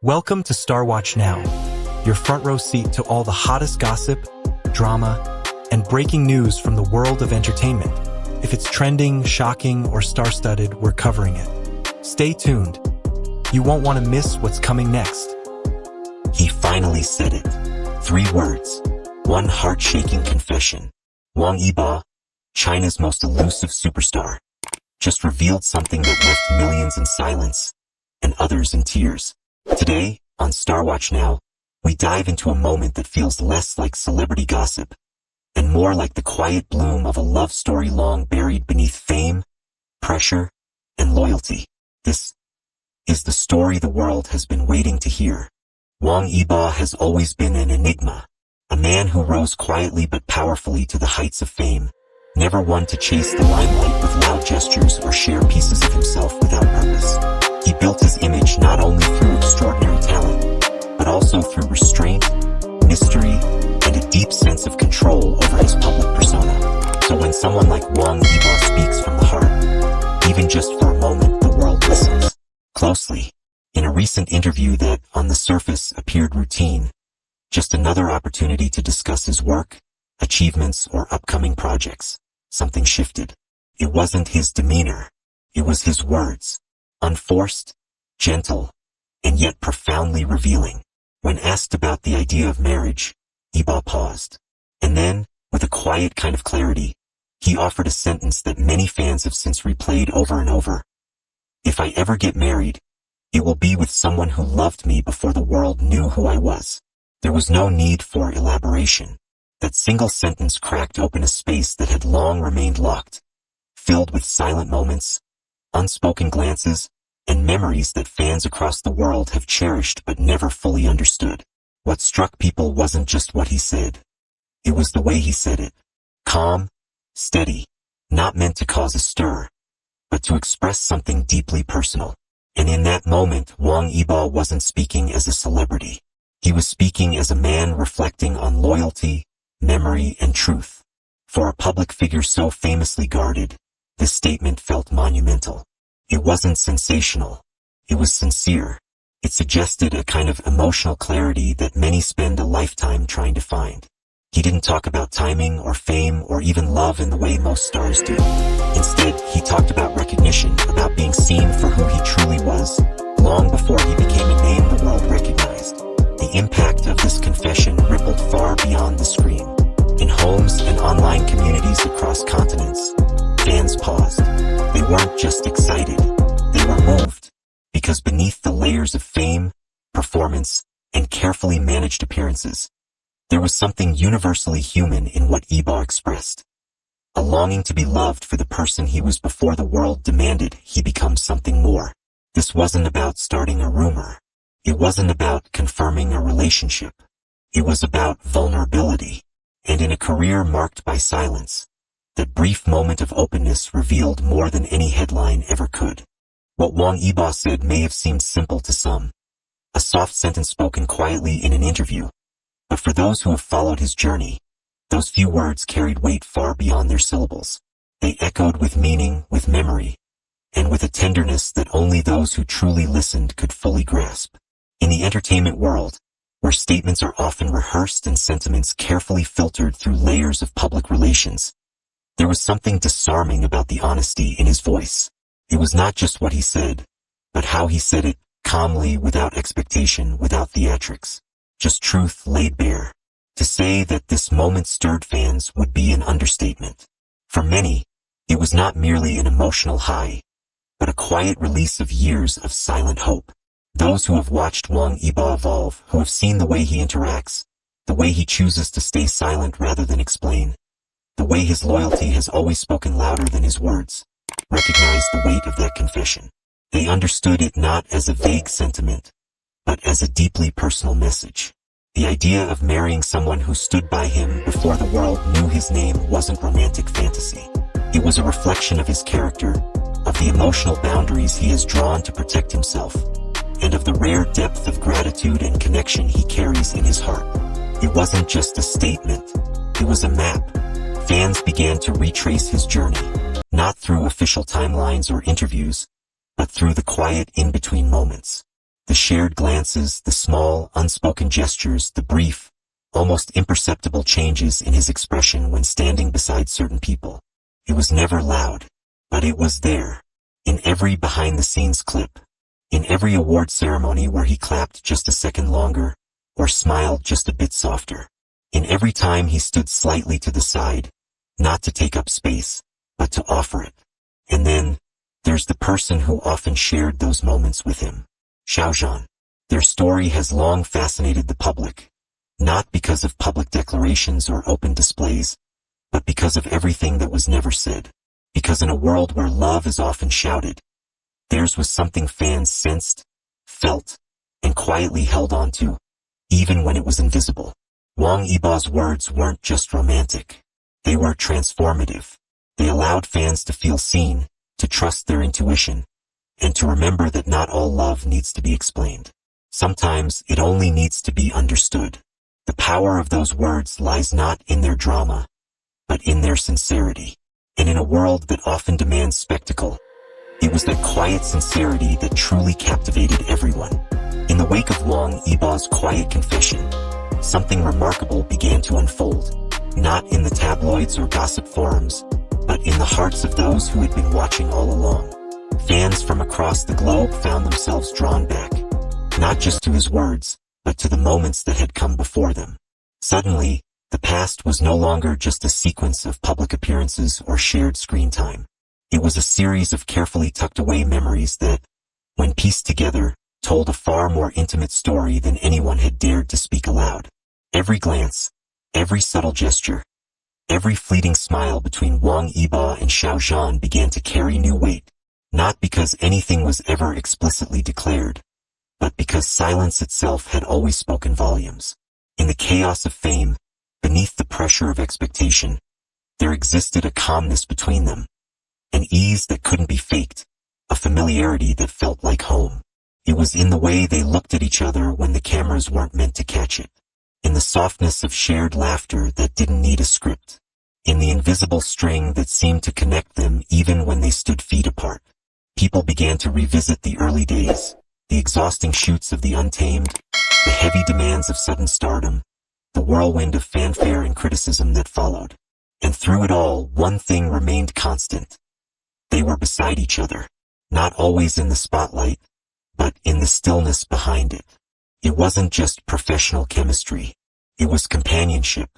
Welcome to Star Watch Now, your front row seat to all the hottest gossip, drama, and breaking news from the world of entertainment. If it's trending, shocking, or star-studded, we're covering it. Stay tuned. You won't want to miss what's coming next. He finally said it. 3 words. One heart-shaking confession. Wang Yibo, China's most elusive superstar, just revealed something that left millions in silence and others in tears. Today, on Star Watch Now, we dive into a moment that feels less like celebrity gossip and more like the quiet bloom of a love story long buried beneath fame, pressure, and loyalty. This is the story the world has been waiting to hear. Wang Yibo has always been an enigma, a man who rose quietly but powerfully to the heights of fame, never one to chase the limelight with loud gestures or share pieces of himself without purpose. He built his image not only through extraordinary talent, but also through restraint, mystery, and a deep sense of control over his public persona. So when someone like Wang Yibo speaks from the heart, even just for a moment, the world listens closely. In a recent interview that, on the surface, appeared routine, just another opportunity to discuss his work, achievements, or upcoming projects, something shifted. It wasn't his demeanor, it was his words. Unforced, gentle, and yet profoundly revealing. When asked about the idea of marriage, Yibo paused. And then, with a quiet kind of clarity, he offered a sentence that many fans have since replayed over and over. If I ever get married, it will be with someone who loved me before the world knew who I was. There was no need for elaboration. That single sentence cracked open a space that had long remained locked, filled with silent moments, unspoken glances, and memories that fans across the world have cherished but never fully understood. What struck people wasn't just what he said. It was the way he said it. Calm, steady, not meant to cause a stir, but to express something deeply personal. And in that moment, Wang Yibo wasn't speaking as a celebrity. He was speaking as a man reflecting on loyalty, memory, and truth. For a public figure so famously guarded, this statement felt monumental. It wasn't sensational. It was sincere. It suggested a kind of emotional clarity that many spend a lifetime trying to find. He didn't talk about timing or fame or even love in the way most stars do. Instead, he talked about recognition, about being seen for who he truly was, long before he became a name the world recognized. The impact of this confession rippled far beyond the screen. In homes and online communities across continents, fans paused. They weren't just excited, they were moved, because beneath the layers of fame, performance, and carefully managed appearances, there was something universally human in what Yibo expressed. A longing to be loved for the person he was before the world demanded he become something more. This wasn't about starting a rumor. It wasn't about confirming a relationship. It was about vulnerability. And in a career marked by silence, that brief moment of openness revealed more than any headline ever could. What Wang Yibo said may have seemed simple to some, a soft sentence spoken quietly in an interview, but for those who have followed his journey, those few words carried weight far beyond their syllables. They echoed with meaning, with memory, and with a tenderness that only those who truly listened could fully grasp. In the entertainment world, where statements are often rehearsed and sentiments carefully filtered through layers of public relations, there was something disarming about the honesty in his voice. It was not just what he said, but how he said it, calmly, without expectation, without theatrics. Just truth laid bare. To say that this moment stirred fans would be an understatement. For many, it was not merely an emotional high, but a quiet release of years of silent hope. Those who have watched Wang Yibo evolve, who have seen the way he interacts, the way he chooses to stay silent rather than explain, the way his loyalty has always spoken louder than his words, recognized the weight of that confession. They understood it not as a vague sentiment, but as a deeply personal message. The idea of marrying someone who stood by him before the world knew his name wasn't romantic fantasy. It was a reflection of his character, of the emotional boundaries he has drawn to protect himself, and of the rare depth of gratitude and connection he carries in his heart. It wasn't just a statement, it was a map. Fans began to retrace his journey, not through official timelines or interviews, but through the quiet in-between moments. The shared glances, the small, unspoken gestures, the brief, almost imperceptible changes in his expression when standing beside certain people. It was never loud, but it was there. In every behind-the-scenes clip. In every award ceremony where he clapped just a second longer, or smiled just a bit softer. In every time he stood slightly to the side, not to take up space, but to offer it. And then, there's the person who often shared those moments with him. Xiao Jean. Their story has long fascinated the public, not because of public declarations or open displays, but because of everything that was never said. Because in a world where love is often shouted, theirs was something fans sensed, felt, and quietly held on to, even when it was invisible. Wang Yibo's words weren't just romantic. They were transformative. They allowed fans to feel seen, to trust their intuition, and to remember that not all love needs to be explained. Sometimes it only needs to be understood. The power of those words lies not in their drama, but in their sincerity. And in a world that often demands spectacle, it was that quiet sincerity that truly captivated everyone. In the wake of Wang Yibo's quiet confession, something remarkable began to unfold, not in the tabloids or gossip forums, but in the hearts of those who had been watching all along. Fans from across the globe found themselves drawn back, not just to his words, but to the moments that had come before them. Suddenly, the past was no longer just a sequence of public appearances or shared screen time. It was a series of carefully tucked away memories that, when pieced together, told a far more intimate story than anyone had dared to speak aloud. Every glance, every subtle gesture, every fleeting smile between Wang Yibo and Xiao Jean began to carry new weight, not because anything was ever explicitly declared, but because silence itself had always spoken volumes. In the chaos of fame, beneath the pressure of expectation, there existed a calmness between them, an ease that couldn't be faked, a familiarity that felt like home. It was in the way they looked at each other when the cameras weren't meant to catch it, in the softness of shared laughter that didn't need a script, in the invisible string that seemed to connect them even when they stood feet apart. People began to revisit the early days, the exhausting shoots of the Untamed, the heavy demands of sudden stardom, the whirlwind of fanfare and criticism that followed. And through it all, one thing remained constant. They were beside each other, not always in the spotlight, but in the stillness behind it. It wasn't just professional chemistry. It was companionship,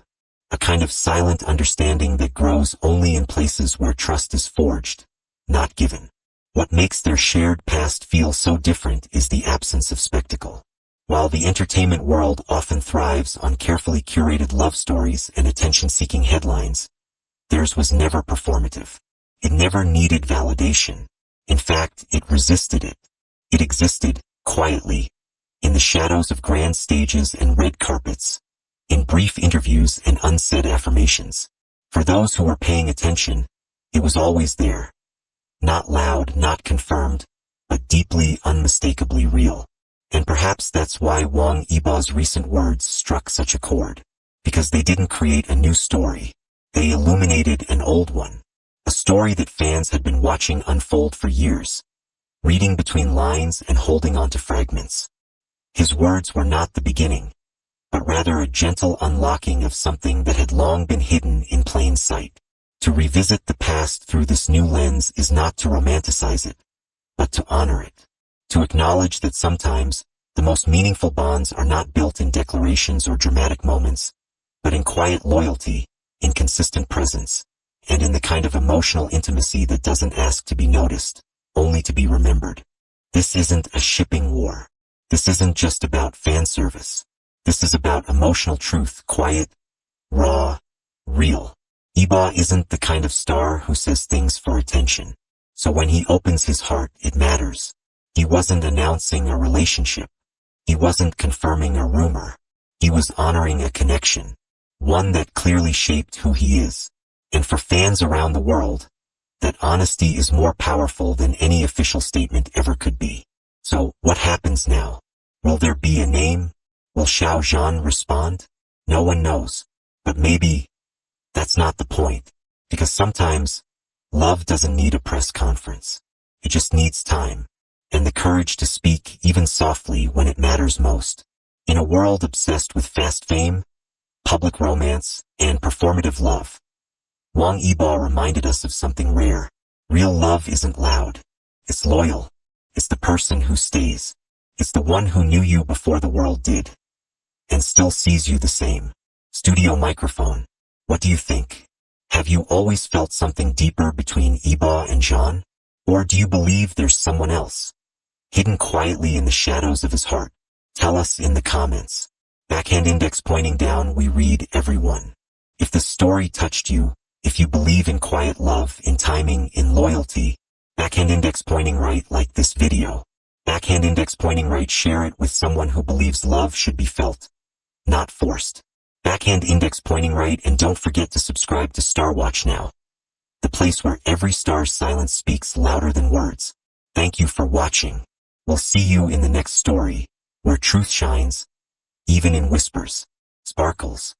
a kind of silent understanding that grows only in places where trust is forged, not given. What makes their shared past feel so different is the absence of spectacle. While the entertainment world often thrives on carefully curated love stories and attention-seeking headlines, theirs was never performative. It never needed validation. In fact, it resisted it. It existed, quietly, in the shadows of grand stages and red carpets, in brief interviews and unsaid affirmations. For those who were paying attention, it was always there. Not loud, not confirmed, but deeply, unmistakably real. And perhaps that's why Wang Yibo's recent words struck such a chord. Because they didn't create a new story. They illuminated an old one. A story that fans had been watching unfold for years, reading between lines and holding on to fragments. His words were not the beginning, but rather a gentle unlocking of something that had long been hidden in plain sight. To revisit the past through this new lens is not to romanticize it, but to honor it. To acknowledge that sometimes, the most meaningful bonds are not built in declarations or dramatic moments, but in quiet loyalty, in consistent presence, and in the kind of emotional intimacy that doesn't ask to be noticed, only to be remembered. This isn't a shipping war. This isn't just about fan service. This is about emotional truth, quiet, raw, real. Yibo isn't the kind of star who says things for attention. So when he opens his heart, it matters. He wasn't announcing a relationship. He wasn't confirming a rumor. He was honoring a connection, one that clearly shaped who he is. And for fans around the world, that honesty is more powerful than any official statement ever could be. So, what happens now? Will there be a name? Will Xiao Jean respond? No one knows. But maybe that's not the point. Because sometimes, love doesn't need a press conference. It just needs time. and the courage to speak even softly when it matters most. In a world obsessed with fast fame, public romance, and performative love, Wang Yibo reminded us of something rare. Real love isn't loud. It's loyal. It's the person who stays. It's the one who knew you before the world did, and still sees you the same. Studio microphone. What do you think? Have you always felt something deeper between Yibo and Zhan? Or do you believe there's someone else, hidden quietly in the shadows of his heart? Tell us in the comments. Backhand index pointing down, we read everyone. If the story touched you, if you believe in quiet love, in timing, in loyalty, backhand index pointing right, like this video. Backhand index pointing right, share it with someone who believes love should be felt, not forced. Backhand index pointing right, and don't forget to subscribe to Star Watch now, the place where every star's silence speaks louder than words. Thank you for watching. We'll see you in the next story, where truth shines, even in whispers, sparkles,